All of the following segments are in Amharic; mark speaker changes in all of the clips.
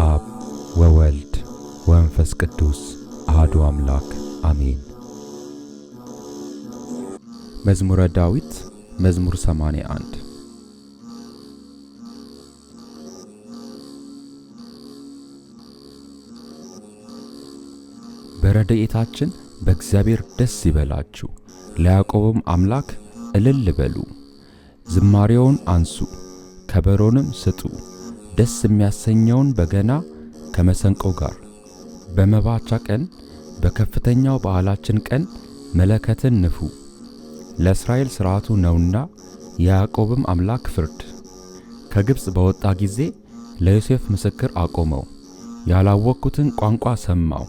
Speaker 1: አብ ወወልድ ወመንፈስ ቅዱስ አሐዱ አምላክ አሜን። መዝሙረ ዳዊት መዝሙር 81 በረድኤታችን በእግዚአብሔር ደስ ይበላችሁ፣ ለያዕቆብም አምላክ እልል በሉ። ዝማሬውን አንሱ፣ ከበሮንም ስጡ፣ ደስ የሚያሰኘውን በገና ከመሰንቆ ጋር። በመባቻ ቀን በከፍተኛው በዓላችን ቀን መለከትን ንፉ። ለእስራኤል ሥርዓቱ ነውና የያዕቆብም አምላክ ፍርድ። ከግብጽ በወጣ ጊዜ ለዮሴፍ ምስክር አቆመው፣ ያላወቅኩትን ቋንቋ ሰማው።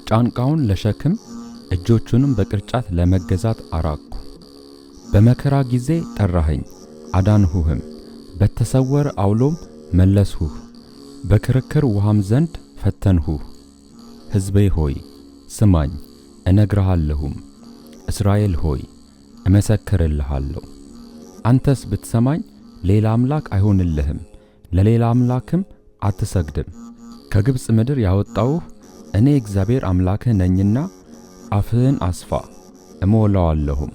Speaker 1: ጫንቃውን ለሸክም እጆቹንም በቅርጫት ለመገዛት አራኩ። በመከራ ጊዜ ጠራኸኝ አዳንሁህም፣ በተሰወረ አውሎም መለስሁህ፣ በክርክር ውሃም ዘንድ ፈተንሁህ። ሕዝቤ ሆይ ስማኝ እነግርሃለሁም፣ እስራኤል ሆይ እመሰክርልሃለሁ። አንተስ ብትሰማኝ ሌላ አምላክ አይሆንልህም፣ ለሌላ አምላክም አትሰግድም። ከግብጽ ምድር ያወጣሁህ እኔ እግዚአብሔር አምላክህ ነኝና አፍህን አስፋ እሞላዋለሁም።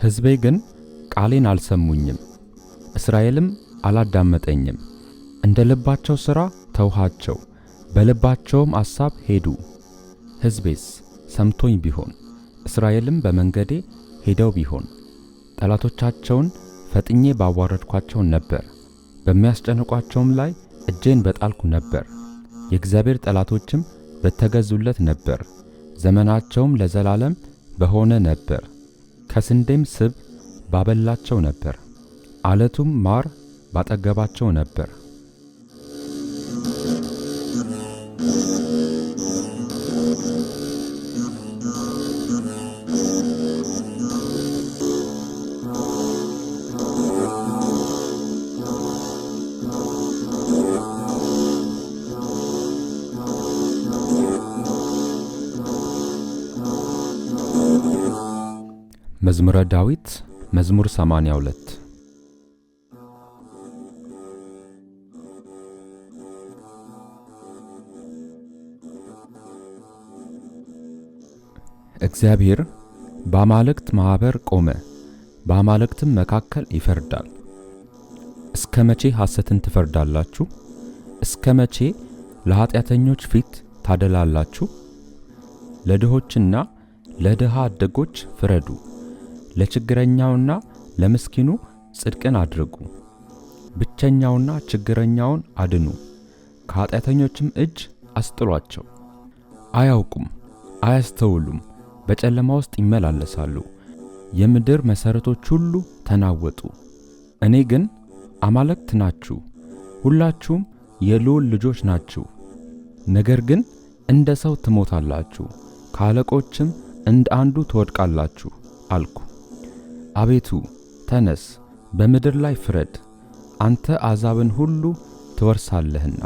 Speaker 1: ሕዝቤ ግን ቃሌን አልሰሙኝም፣ እስራኤልም አላዳመጠኝም። እንደ ልባቸው ሥራ ተውሃቸው፣ በልባቸውም አሳብ ሄዱ። ሕዝቤስ ሰምቶኝ ቢሆን እስራኤልም በመንገዴ ሄደው ቢሆን ጠላቶቻቸውን ፈጥኜ ባዋረድኳቸው ነበር፣ በሚያስጨንቋቸውም ላይ እጄን በጣልኩ ነበር። የእግዚአብሔር ጠላቶችም በተገዙለት ነበር፣ ዘመናቸውም ለዘላለም በሆነ ነበር። ከስንዴም ስብ ባበላቸው ነበር፣ አለቱም ማር ባጠገባቸው ነበር። መዝሙረ ዳዊት መዝሙር 82 እግዚአብሔር በአማልክት ማኅበር ቆመ፣ በአማልክትም መካከል ይፈርዳል። እስከ መቼ ሐሰትን ትፈርዳላችሁ? እስከ መቼ ለኀጢአተኞች ፊት ታደላላችሁ? ለድሆችና ለድሃ አደጎች ፍረዱ፣ ለችግረኛውና ለምስኪኑ ጽድቅን አድርጉ። ብቸኛውና ችግረኛውን አድኑ፣ ከኀጢአተኞችም እጅ አስጥሏቸው። አያውቁም አያስተውሉም፣ በጨለማ ውስጥ ይመላለሳሉ። የምድር መሠረቶች ሁሉ ተናወጡ። እኔ ግን አማልክት ናችሁ፣ ሁላችሁም የልዑል ልጆች ናችሁ። ነገር ግን እንደ ሰው ትሞታላችሁ፣ ከአለቆችም እንደ አንዱ ትወድቃላችሁ አልኩ። አቤቱ ተነስ፣ በምድር ላይ ፍረድ፣ አንተ አሕዛብን ሁሉ ትወርሳለህና።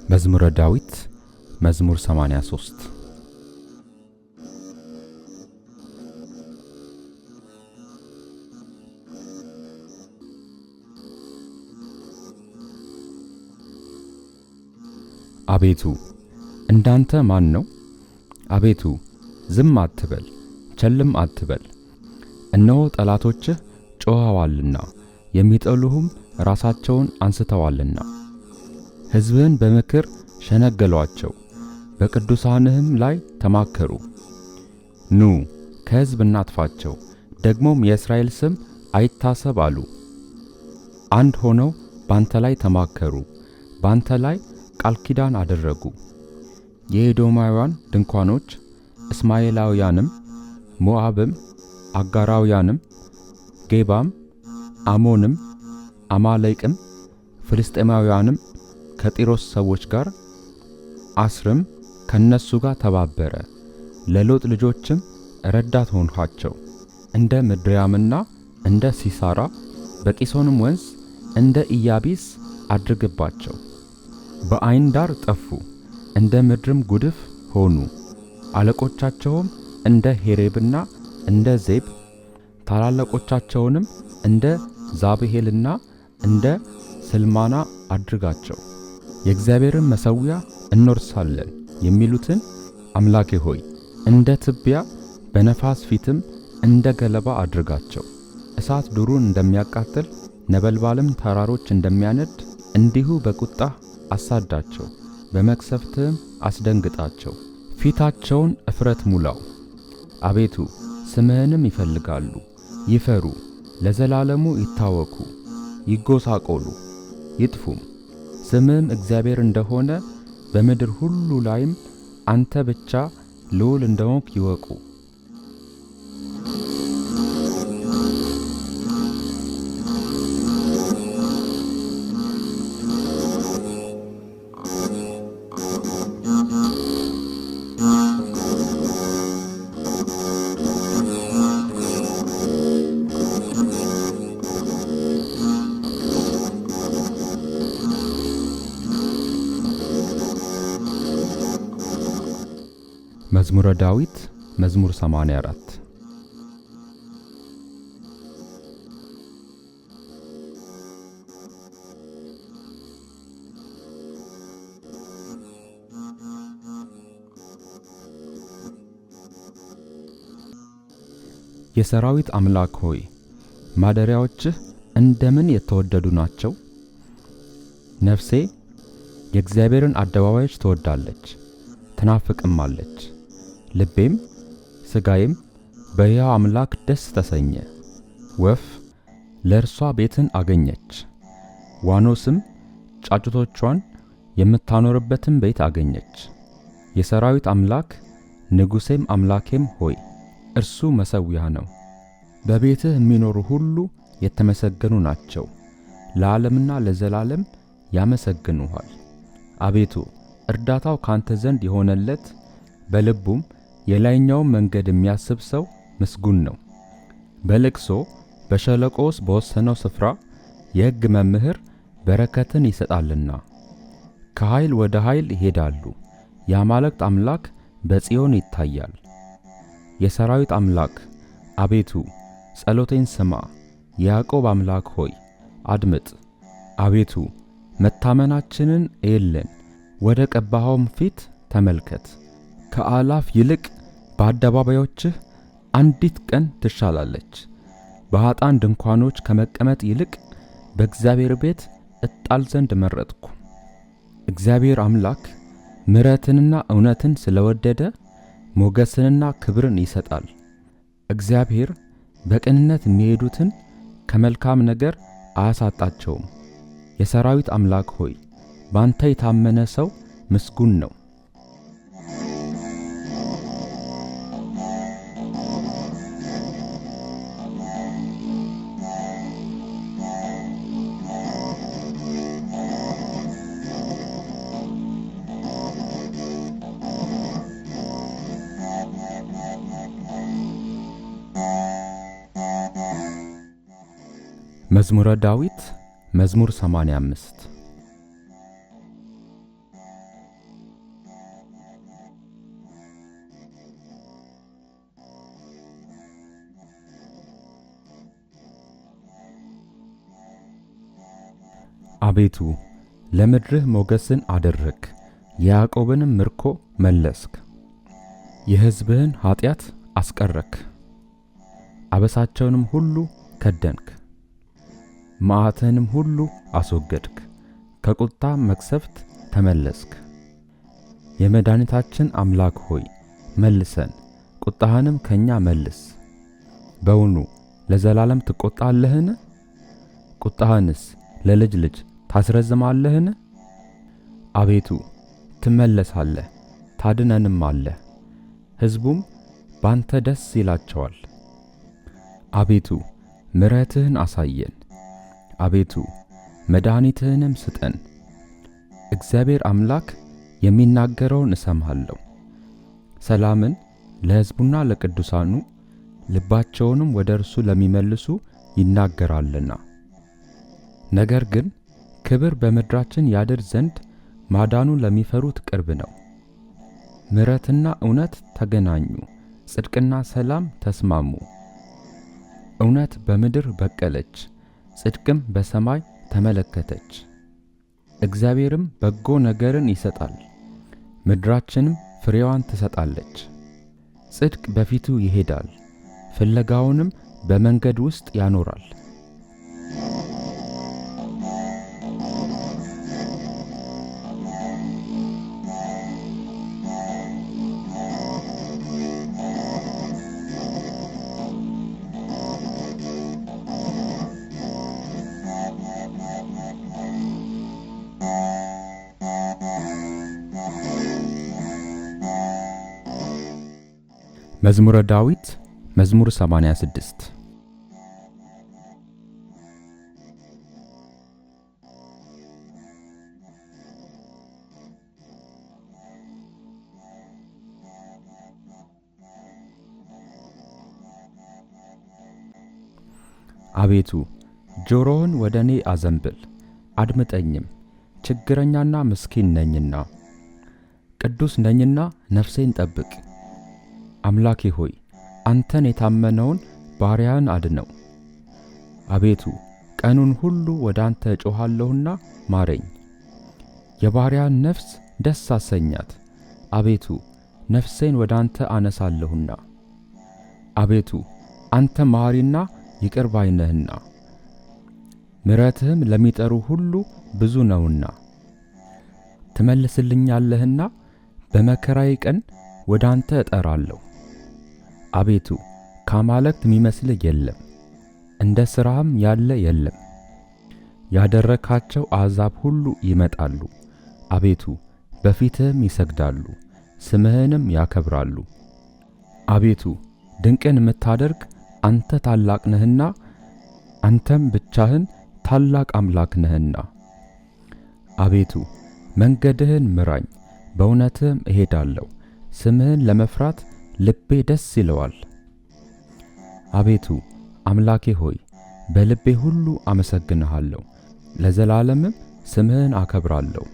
Speaker 1: መዝሙረ ዳዊት መዝሙር 83 አቤቱ እንዳንተ ማን ነው? አቤቱ ዝም አትበል፣ ቸልም አትበል። እነሆ ጠላቶችህ ጮኸዋልና የሚጠሉህም ራሳቸውን አንስተዋልና። ሕዝብህን በምክር ሸነገሏቸው፣ በቅዱሳንህም ላይ ተማከሩ። ኑ ከሕዝብ እናጥፋቸው፣ ደግሞም የእስራኤል ስም አይታሰብ አሉ። አንድ ሆነው ባንተ ላይ ተማከሩ፣ ባንተ ላይ ቃል ኪዳን አደረጉ። የኤዶማውያን ድንኳኖች እስማኤላውያንም፣ ሞዓብም፣ አጋራውያንም፣ ጌባም፣ አሞንም፣ አማሌቅም፣ ፍልስጤማውያንም ከጢሮስ ሰዎች ጋር፣ አስርም ከነሱ ጋር ተባበረ። ለሎጥ ልጆችም ረዳት ሆንኋቸው። እንደ ምድያምና እንደ ሲሳራ በቂሶንም ወንዝ እንደ ኢያቢስ አድርግባቸው። በዓይን ዳር ጠፉ፣ እንደ ምድርም ጉድፍ ሆኑ። አለቆቻቸውም እንደ ሄሬብና እንደ ዜብ፣ ታላላቆቻቸውንም እንደ ዛብሄልና እንደ ስልማና አድርጋቸው። የእግዚአብሔርን መሠዊያ እንወርሳለን የሚሉትን አምላኬ ሆይ እንደ ትቢያ በነፋስ ፊትም እንደ ገለባ አድርጋቸው። እሳት ዱሩን እንደሚያቃጥል ነበልባልም ተራሮች እንደሚያነድ እንዲሁ በቁጣህ አሳዳቸው፣ በመቅሰፍትህም አስደንግጣቸው። ፊታቸውን እፍረት ሙላው። አቤቱ ስምህንም ይፈልጋሉ፣ ይፈሩ፣ ለዘላለሙ ይታወኩ፣ ይጎሳቆሉ፣ ይጥፉም። ስምህም እግዚአብሔር እንደሆነ በምድር ሁሉ ላይም አንተ ብቻ ልዑል እንደሆንክ ይወቁ። መዝሙረ ዳዊት መዝሙር 84። የሰራዊት አምላክ ሆይ ማደሪያዎችህ እንደምን የተወደዱ ናቸው። ነፍሴ የእግዚአብሔርን አደባባዮች ትወዳለች ትናፍቅማለች። ልቤም ሥጋዬም በሕያው አምላክ ደስ ተሰኘ። ወፍ ለእርሷ ቤትን አገኘች፣ ዋኖስም ጫጩቶቿን የምታኖርበትን ቤት አገኘች። የሰራዊት አምላክ ንጉሴም አምላኬም ሆይ እርሱ መሠዊያ ነው። በቤትህ የሚኖሩ ሁሉ የተመሰገኑ ናቸው፣ ለዓለምና ለዘላለም ያመሰግኑሃል። አቤቱ እርዳታው ካንተ ዘንድ የሆነለት በልቡም የላይኛውን መንገድ የሚያስብ ሰው ምስጉን ነው። በልቅሶ በሸለቆ ውስጥ በወሰነው ስፍራ የሕግ መምህር በረከትን ይሰጣልና። ከኃይል ወደ ኃይል ይሄዳሉ፣ የአማልክት አምላክ በጽዮን ይታያል። የሰራዊት አምላክ አቤቱ ጸሎቴን ስማ፣ የያዕቆብ አምላክ ሆይ አድምጥ። አቤቱ መታመናችንን እየልን፣ ወደ ቀባኸውም ፊት ተመልከት። ከአላፍ ይልቅ በአደባባዮችህ አንዲት ቀን ትሻላለች። በኃጥአን ድንኳኖች ከመቀመጥ ይልቅ በእግዚአብሔር ቤት እጣል ዘንድ መረጥኩ። እግዚአብሔር አምላክ ምሕረትንና እውነትን ስለወደደ ሞገስንና ክብርን ይሰጣል። እግዚአብሔር በቅንነት የሚሄዱትን ከመልካም ነገር አያሳጣቸውም። የሰራዊት አምላክ ሆይ ባንተ የታመነ ሰው ምስጉን ነው። መዝሙረ ዳዊት መዝሙር 85። አቤቱ ለምድርህ ሞገስን አደረግክ፣ የያዕቆብንም ምርኮ መለስክ። የሕዝብህን ኃጢአት አስቀረክ፣ አበሳቸውንም ሁሉ ከደንክ። መዓትህንም ሁሉ አስወገድክ፣ ከቁጣ መቅሰፍት ተመለስክ። የመድኃኒታችን አምላክ ሆይ መልሰን፣ ቁጣህንም ከእኛ መልስ። በውኑ ለዘላለም ትቈጣለህን? ቁጣህንስ ለልጅ ልጅ ታስረዝማለህን? አቤቱ ትመለሳለህ፣ ታድነንም አለህ፣ ሕዝቡም ባንተ ደስ ይላቸዋል። አቤቱ ምሕረትህን አሳየን፣ አቤቱ መድኃኒትህንም ስጠን። እግዚአብሔር አምላክ የሚናገረውን እሰማለሁ። ሰላምን ለሕዝቡና ለቅዱሳኑ ልባቸውንም ወደ እርሱ ለሚመልሱ ይናገራልና። ነገር ግን ክብር በምድራችን ያድር ዘንድ ማዳኑ ለሚፈሩት ቅርብ ነው። ምሕረትና እውነት ተገናኙ፣ ጽድቅና ሰላም ተስማሙ። እውነት በምድር በቀለች፣ ጽድቅም በሰማይ ተመለከተች። እግዚአብሔርም በጎ ነገርን ይሰጣል፣ ምድራችንም ፍሬዋን ትሰጣለች። ጽድቅ በፊቱ ይሄዳል፣ ፍለጋውንም በመንገድ ውስጥ ያኖራል። መዝሙረ ዳዊት መዝሙር 86። አቤቱ ጆሮህን ወደ እኔ አዘንብል፣ አድምጠኝም፣ ችግረኛና ምስኪን ነኝና። ቅዱስ ነኝና ነፍሴን ጠብቅ። አምላኬ ሆይ አንተን የታመነውን ባሪያህን አድነው። አቤቱ ቀኑን ሁሉ ወደ አንተ እጮኻለሁና ማረኝ። የባሪያህን ነፍስ ደስ አሰኛት። አቤቱ ነፍሴን ወደ አንተ አነሳለሁና። አቤቱ አንተ መሐሪና ይቅር ባይ ነህና፣ ምሕረትህም ለሚጠሩ ሁሉ ብዙ ነውና። ትመልስልኛለህና በመከራዬ ቀን ወደ አንተ እጠራለሁ። አቤቱ ከአማልክት የሚመስልህ የለም፣ እንደ ሥራህም ያለ የለም። ያደረካቸው አሕዛብ ሁሉ ይመጣሉ፣ አቤቱ በፊትህም ይሰግዳሉ፣ ስምህንም ያከብራሉ። አቤቱ ድንቅን የምታደርግ አንተ ታላቅ ነህና፣ አንተም ብቻህን ታላቅ አምላክ ነህና። አቤቱ መንገድህን ምራኝ፣ በእውነትህም እሄዳለሁ። ስምህን ለመፍራት ልቤ ደስ ይለዋል። አቤቱ አምላኬ ሆይ በልቤ ሁሉ አመሰግንሃለሁ፣ ለዘላለምም ስምህን አከብራለሁ።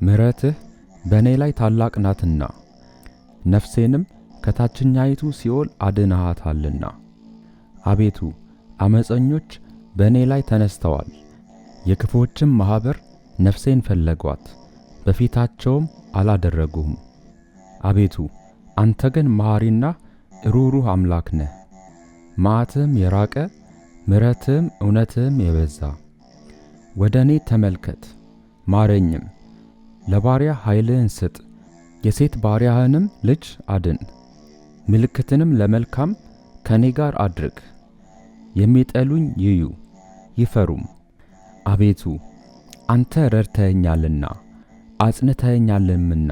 Speaker 1: ምሕረትህ በእኔ ላይ ታላቅ ናትና፣ ነፍሴንም ከታችኛይቱ ሲኦል አድነሃታልና። አቤቱ ዓመፀኞች በእኔ ላይ ተነስተዋል፣ የክፉዎችም ማኅበር ነፍሴን ፈለጓት፣ በፊታቸውም አላደረጉህም። አቤቱ አንተ ግን መሐሪና ሩሩህ አምላክ ነህ፣ መዓትህም የራቀ ምሕረትህም እውነትህም የበዛ። ወደ እኔ ተመልከት ማረኝም፣ ለባሪያህ ኃይልህን ስጥ፣ የሴት ባሪያህንም ልጅ አድን። ምልክትንም ለመልካም ከእኔ ጋር አድርግ፣ የሚጠሉኝ ይዩ ይፈሩም። አቤቱ አንተ ረድተኸኛልና አጽንተኸኛልምና።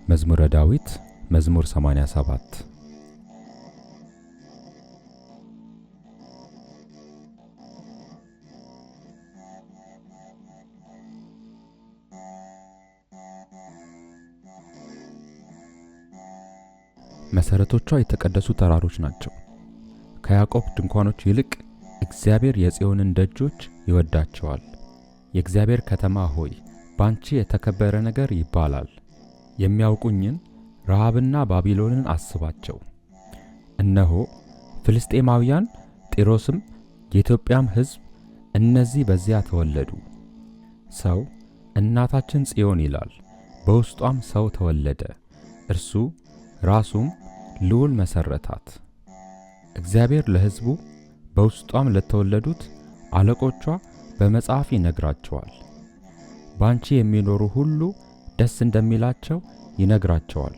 Speaker 1: መዝሙረ ዳዊት መዝሙር 87። መሰረቶቿ የተቀደሱ ተራሮች ናቸው። ከያዕቆብ ድንኳኖች ይልቅ እግዚአብሔር የጽዮንን ደጆች ይወዳቸዋል። የእግዚአብሔር ከተማ ሆይ ባንቺ የተከበረ ነገር ይባላል። የሚያውቁኝን ረሃብና ባቢሎንን አስባቸው። እነሆ ፍልስጤማውያን ጢሮስም የኢትዮጵያም ሕዝብ እነዚህ በዚያ ተወለዱ። ሰው እናታችን ጽዮን ይላል፣ በውስጧም ሰው ተወለደ፣ እርሱ ራሱም ልዑል መሠረታት። እግዚአብሔር ለሕዝቡ በውስጧም ለተወለዱት አለቆቿ በመጽሐፍ ይነግራቸዋል። ባንቺ የሚኖሩ ሁሉ ደስ እንደሚላቸው ይነግራቸዋል።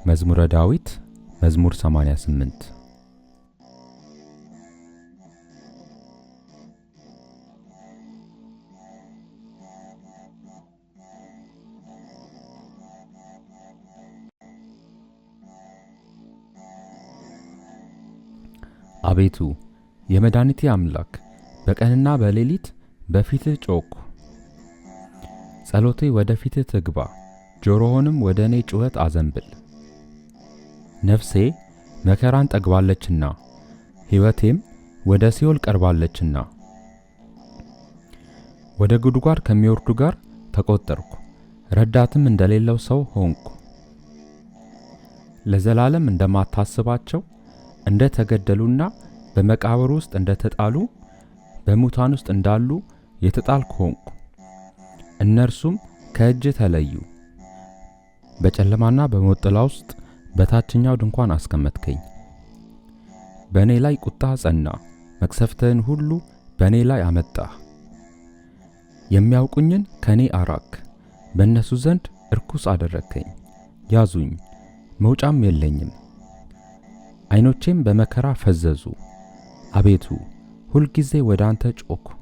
Speaker 1: መዝሙረ ዳዊት መዝሙር 88። አቤቱ የመድኃኒቴ አምላክ በቀንና በሌሊት በፊትህ ጮኽሁ። ጸሎቴ ወደ ፊትህ ትግባ፣ ጆሮህንም ወደ እኔ ጩኸት አዘንብል። ነፍሴ መከራን ጠግባለችና ሕይወቴም ወደ ሲኦል ቀርባለችና ወደ ጉድጓድ ከሚወርዱ ጋር ተቆጠርኩ፣ ረዳትም እንደሌለው ሰው ሆንኩ። ለዘላለም እንደማታስባቸው እንደ ተገደሉና በመቃብር ውስጥ እንደ ተጣሉ በሙታን ውስጥ እንዳሉ የተጣልኩ ሆንኩ። እነርሱም ከእጅ ተለዩ። በጨለማና በሞት ጥላ ውስጥ በታችኛው ድንኳን አስቀመጥከኝ። በእኔ ላይ ቁጣ ጸና፣ መቅሰፍትህን ሁሉ በእኔ ላይ አመጣህ። የሚያውቁኝን ከእኔ አራቅ፣ በእነሱ ዘንድ እርኩስ አደረግከኝ። ያዙኝ፣ መውጫም የለኝም። ዓይኖቼም በመከራ ፈዘዙ። አቤቱ ሁልጊዜ ወደ አንተ ጮኽሁ፣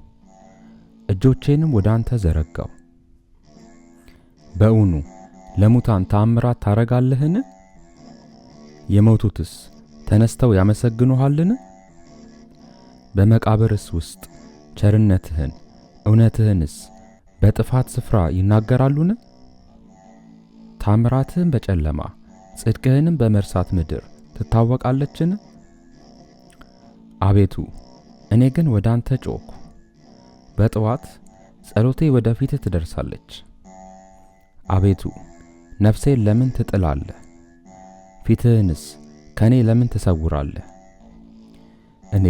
Speaker 1: እጆቼንም ወደ አንተ ዘረጋሁ። በእውኑ ለሙታን ተአምራት ታረጋለህን? የሞቱትስ ተነስተው ያመሰግኑሃልን? በመቃብርስ ውስጥ ቸርነትህን እውነትህንስ በጥፋት ስፍራ ይናገራሉን? ተአምራትህን በጨለማ ጽድቅህንም በመርሳት ምድር ትታወቃለችን? አቤቱ እኔ ግን ወደ አንተ ጮኽሁ። በጠዋት ጸሎቴ ወደ ፊትህ ትደርሳለች። አቤቱ ነፍሴን ለምን ትጥላለህ? ፊትህንስ ከእኔ ለምን ትሰውራለህ? እኔ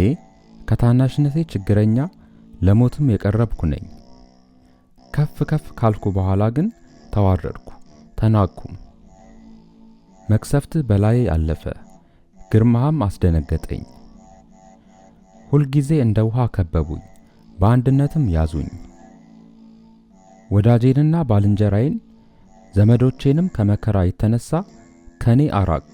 Speaker 1: ከታናሽነቴ ችግረኛ ለሞትም የቀረብኩ ነኝ። ከፍ ከፍ ካልኩ በኋላ ግን ተዋረድኩ ተናቅኩም። መቅሰፍትህ በላዬ አለፈ፣ ግርማህም አስደነገጠኝ። ሁልጊዜ እንደ ውሃ ከበቡኝ፣ በአንድነትም ያዙኝ። ወዳጄንና ባልንጀራዬን ዘመዶቼንም ከመከራ የተነሳ ከኔ አራቅ።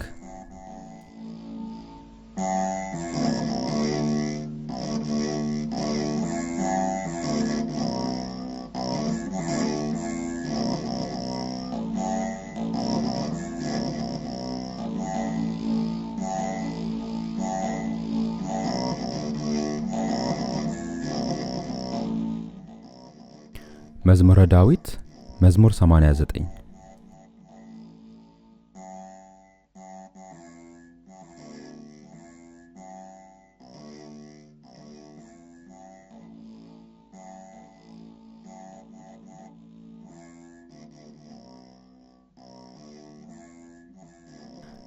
Speaker 1: መዝሙረ ዳዊት መዝሙር 89።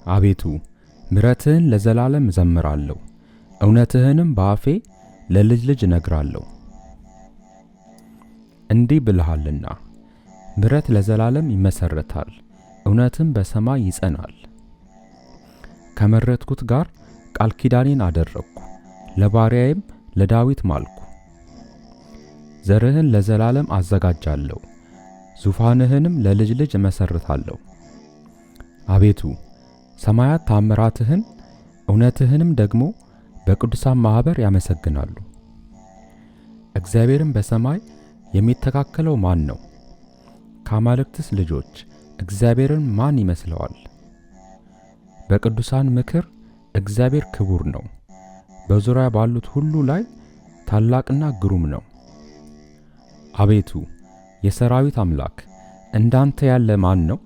Speaker 1: አቤቱ ምሕረትህን ለዘላለም እዘምራለሁ፣ እውነትህንም በአፌ ለልጅ ልጅ እነግራለሁ። እንዲህ ብለሃልና ምሕረት ለዘላለም ይመሰረታል፣ እውነትም በሰማይ ይጸናል። ከመረጥኩት ጋር ቃል ኪዳኔን አደረግኩ፣ ለባሪያዬም ለዳዊት ማልኩ። ዘርህን ለዘላለም አዘጋጃለሁ፣ ዙፋንህንም ለልጅ ልጅ እመሰርታለሁ። አቤቱ ሰማያት ተአምራትህን እውነትህንም ደግሞ በቅዱሳን ማኅበር ያመሰግናሉ። እግዚአብሔርን በሰማይ የሚተካከለው ማን ነው? ከአማልክትስ ልጆች እግዚአብሔርን ማን ይመስለዋል? በቅዱሳን ምክር እግዚአብሔር ክቡር ነው፣ በዙሪያ ባሉት ሁሉ ላይ ታላቅና ግሩም ነው። አቤቱ የሰራዊት አምላክ እንዳንተ ያለ ማን ነው?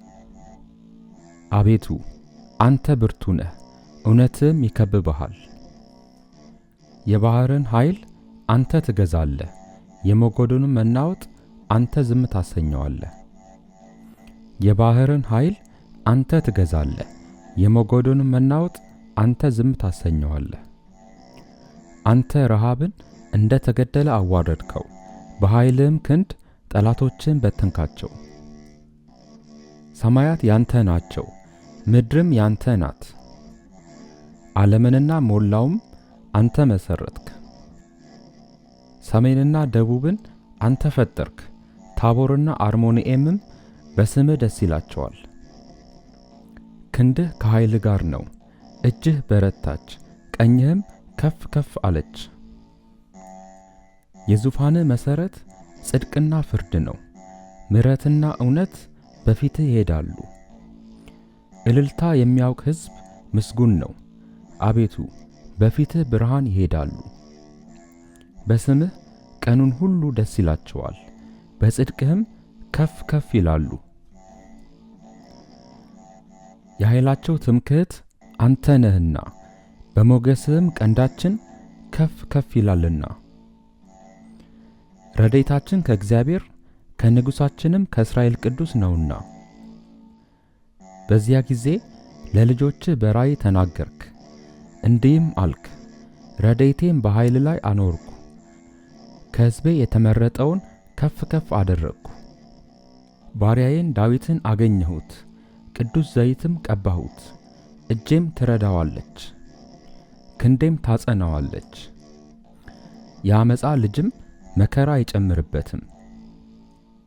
Speaker 1: አቤቱ አንተ ብርቱ ነህ፣ እውነትህም ይከብብሃል። የባሕርን ኃይል አንተ ትገዛለህ፣ የሞገዱንም መናወጥ አንተ ዝም ታሰኘዋለህ። የባሕርን ኃይል አንተ ትገዛለህ፣ የሞገዱንም መናወጥ አንተ ዝም ታሰኘዋለህ። አንተ ረሃብን እንደ ተገደለ አዋረድከው፣ በኃይልህም ክንድ ጠላቶችን በተንካቸው። ሰማያት ያንተ ናቸው፣ ምድርም ያንተ ናት። ዓለምንና ሞላውም አንተ መሰረትክ። ሰሜንና ደቡብን አንተ ፈጠርክ፣ ታቦርና አርሞንዔምም በስምህ ደስ ይላቸዋል። ክንድህ ከኃይል ጋር ነው፣ እጅህ በረታች፣ ቀኝህም ከፍ ከፍ አለች። የዙፋንህ መሠረት ጽድቅና ፍርድ ነው፣ ምሕረትና እውነት በፊትህ ይሄዳሉ። እልልታ የሚያውቅ ሕዝብ ምስጉን ነው። አቤቱ በፊትህ ብርሃን ይሄዳሉ። በስምህ ቀኑን ሁሉ ደስ ይላቸዋል፣ በጽድቅህም ከፍ ከፍ ይላሉ። የኃይላቸው ትምክህት አንተ ነህና በሞገስህም ቀንዳችን ከፍ ከፍ ይላልና። ረድኤታችን ከእግዚአብሔር ከንጉሣችንም ከእስራኤል ቅዱስ ነውና። በዚያ ጊዜ ለልጆችህ በራእይ ተናገርክ፣ እንዲህም አልክ፣ ረድኤቴን በኃይል ላይ አኖርኩ፣ ከሕዝቤ የተመረጠውን ከፍ ከፍ አደረግኩ። ባሪያዬን ዳዊትን አገኘሁት፣ ቅዱስ ዘይትም ቀባሁት። እጄም ትረዳዋለች፣ ክንዴም ታጸናዋለች። የዓመፃ ልጅም መከራ አይጨምርበትም።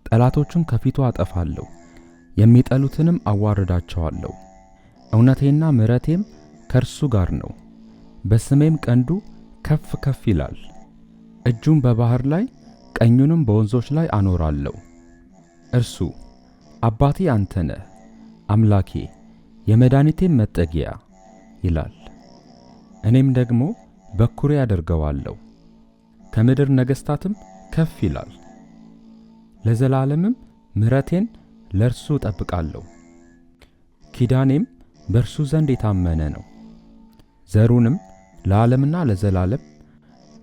Speaker 1: ጠላቶቹን ከፊቱ አጠፋለሁ፣ የሚጠሉትንም አዋርዳቸዋለሁ። እውነቴና ምሕረቴም ከእርሱ ጋር ነው፣ በስሜም ቀንዱ ከፍ ከፍ ይላል። እጁን በባሕር ላይ ቀኙንም በወንዞች ላይ አኖራለሁ። እርሱ አባቴ አንተ ነህ፣ አምላኬ የመድኃኒቴም መጠጊያ ይላል። እኔም ደግሞ በኵሬ አደርገዋለሁ፣ ከምድር ነገሥታትም ከፍ ይላል። ለዘላለምም ምሕረቴን ለእርሱ እጠብቃለሁ፣ ኪዳኔም በእርሱ ዘንድ የታመነ ነው። ዘሩንም ለዓለምና ለዘላለም፣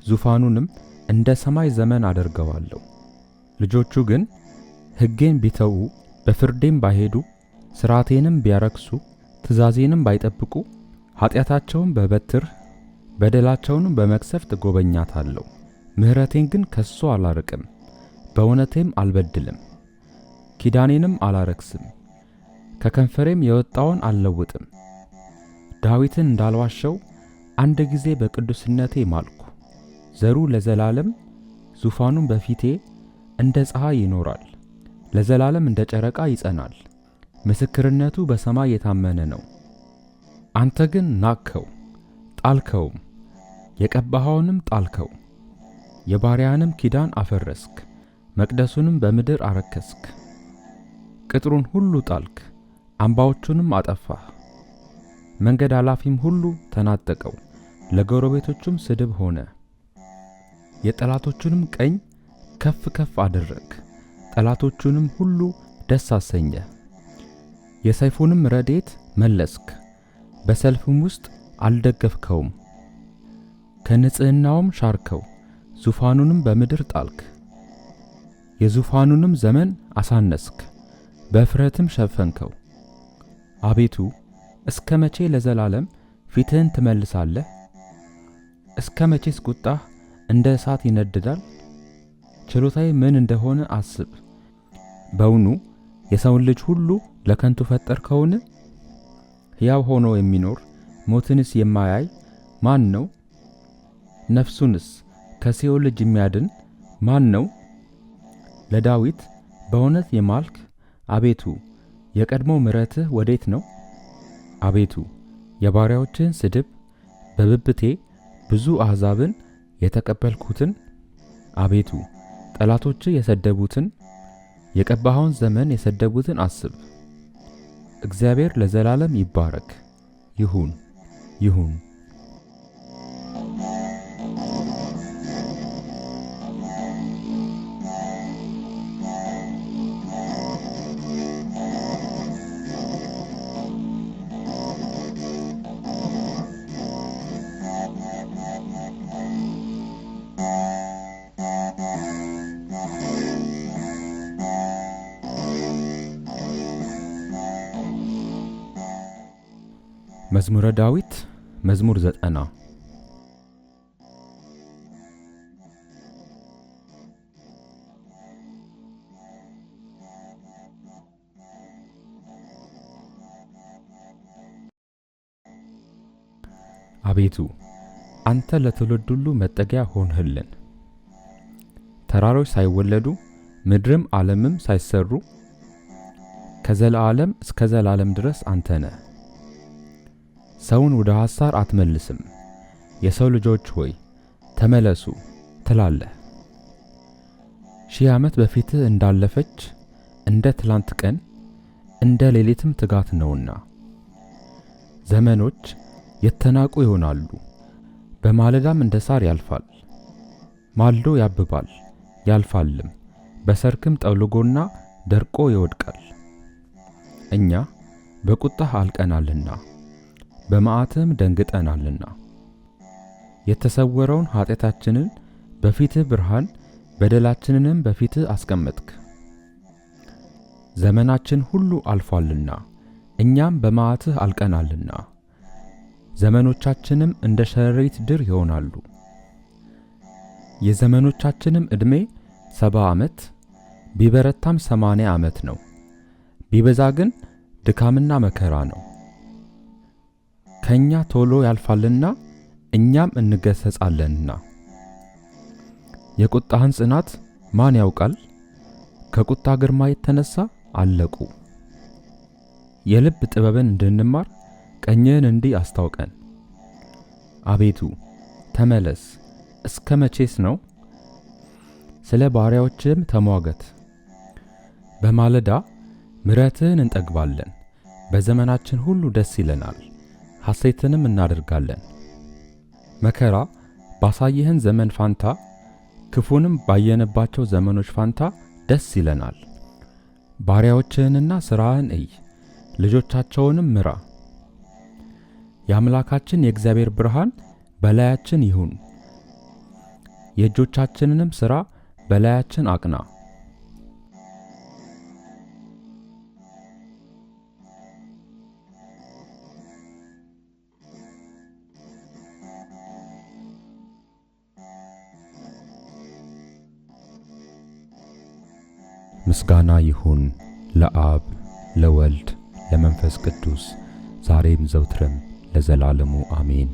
Speaker 1: ዙፋኑንም እንደ ሰማይ ዘመን አደርገዋለሁ። ልጆቹ ግን ሕጌን ቢተዉ በፍርዴም ባይሄዱ ሥርዓቴንም ቢያረክሱ ትእዛዜንም ባይጠብቁ ኀጢአታቸውን በበትር በደላቸውንም በመቅሰፍት እጐበኛታለሁ። ምሕረቴን ግን ከሱ አላርቅም፣ በእውነቴም አልበድልም። ኪዳኔንም አላረክስም፣ ከከንፈሬም የወጣውን አልለውጥም። ዳዊትን እንዳልዋሸው አንድ ጊዜ በቅዱስነቴ ማልኩ። ዘሩ ለዘላለም ዙፋኑም በፊቴ እንደ ፀሐይ ይኖራል፣ ለዘላለም እንደ ጨረቃ ይጸናል። ምስክርነቱ በሰማይ የታመነ ነው። አንተ ግን ናቅኸው ጣልከውም፣ የቀባኸውንም ጣልከው። የባሪያህንም ኪዳን አፈረስክ፣ መቅደሱንም በምድር አረከስክ። ቅጥሩን ሁሉ ጣልክ፣ አምባዎቹንም አጠፋህ። መንገድ አላፊም ሁሉ ተናጠቀው፣ ለጎረቤቶቹም ስድብ ሆነ። የጠላቶቹንም ቀኝ ከፍ ከፍ አደረግ፣ ጠላቶቹንም ሁሉ ደስ አሰኘ። የሰይፉንም ረድኤት መለስክ፣ በሰልፍም ውስጥ አልደገፍከውም። ከንጽሕናውም ሻርከው፣ ዙፋኑንም በምድር ጣልክ። የዙፋኑንም ዘመን አሳነስክ፣ በእፍረትም ሸፈንከው። አቤቱ እስከ መቼ ለዘላለም ፊትህን ትመልሳለህ? እስከ መቼስ ቁጣህ እንደ እሳት ይነድዳል? ችሎታዬ ምን እንደሆነ አስብ። በውኑ የሰውን ልጅ ሁሉ ለከንቱ ፈጠርከውን? ሕያው ሆኖ የሚኖር ሞትንስ የማያይ ማን ነው? ነፍሱንስ ከሲኦል እጅ የሚያድን ማን ነው? ለዳዊት በእውነት የማልክ አቤቱ የቀድሞ ምሕረትህ ወዴት ነው? አቤቱ የባሪያዎችህን ስድብ በብብቴ ብዙ አሕዛብን የተቀበልኩትን፣ አቤቱ ጠላቶችህ የሰደቡትን የቀባኸውን ዘመን የሰደቡትን አስብ። እግዚአብሔር ለዘላለም ይባረክ። ይሁን ይሁን። መዝሙረ ዳዊት መዝሙር 90 አቤቱ አንተ ለትውልድ ሁሉ መጠጊያ ሆንህልን። ተራሮች ሳይወለዱ ምድርም ዓለምም ሳይሰሩ ከዘላለም እስከ ዘላለም ድረስ አንተ ነህ። ሰውን ወደ ሐሳር አትመልስም። የሰው ልጆች ሆይ ተመለሱ ትላለህ። 1000 ዓመት በፊትህ እንዳለፈች እንደ ትላንት ቀን እንደ ሌሊትም ትጋት ነውና። ዘመኖች የተናቁ ይሆናሉ፣ በማለዳም እንደ ሳር ያልፋል። ማልዶ ያብባል ያልፋልም፣ በሰርክም ጠውልጎና ደርቆ ይወድቃል። እኛ በቁጣህ አልቀናልና በመዓትህም ደንግጠናልና። የተሰወረውን ኃጢአታችንን በፊትህ ብርሃን፣ በደላችንንም በፊትህ አስቀመጥክ። ዘመናችን ሁሉ አልፏልና እኛም በመዓትህ አልቀናልና። ዘመኖቻችንም እንደ ሸረሪት ድር ይሆናሉ። የዘመኖቻችንም ዕድሜ 70 ዓመት ቢበረታም 80 ዓመት ነው። ቢበዛ ግን ድካምና መከራ ነው። ከኛ ቶሎ ያልፋልና እኛም እንገሰጻለንና። የቁጣህን ጽናት ማን ያውቃል? ከቁጣ ግርማ የተነሳ አለቁ። የልብ ጥበብን እንድንማር ቀኝህን እንዲህ አስታውቀን። አቤቱ ተመለስ፣ እስከ መቼስ ነው? ስለ ባሪያዎችህም ተሟገት። በማለዳ ምሕረትህን እንጠግባለን፣ በዘመናችን ሁሉ ደስ ይለናል፣ ሐሴትንም እናደርጋለን። መከራ ባሳየህን ዘመን ፋንታ፣ ክፉንም ባየንባቸው ዘመኖች ፋንታ ደስ ይለናል። ባሪያዎችህንና ሥራህን እይ፣ ልጆቻቸውንም ምራ። የአምላካችን የእግዚአብሔር ብርሃን በላያችን ይሁን፣ የእጆቻችንንም ሥራ በላያችን አቅና። ምስጋና ይሁን ለአብ ለወልድ ለመንፈስ ቅዱስ ዛሬም ዘውትርም ለዘላለሙ አሜን።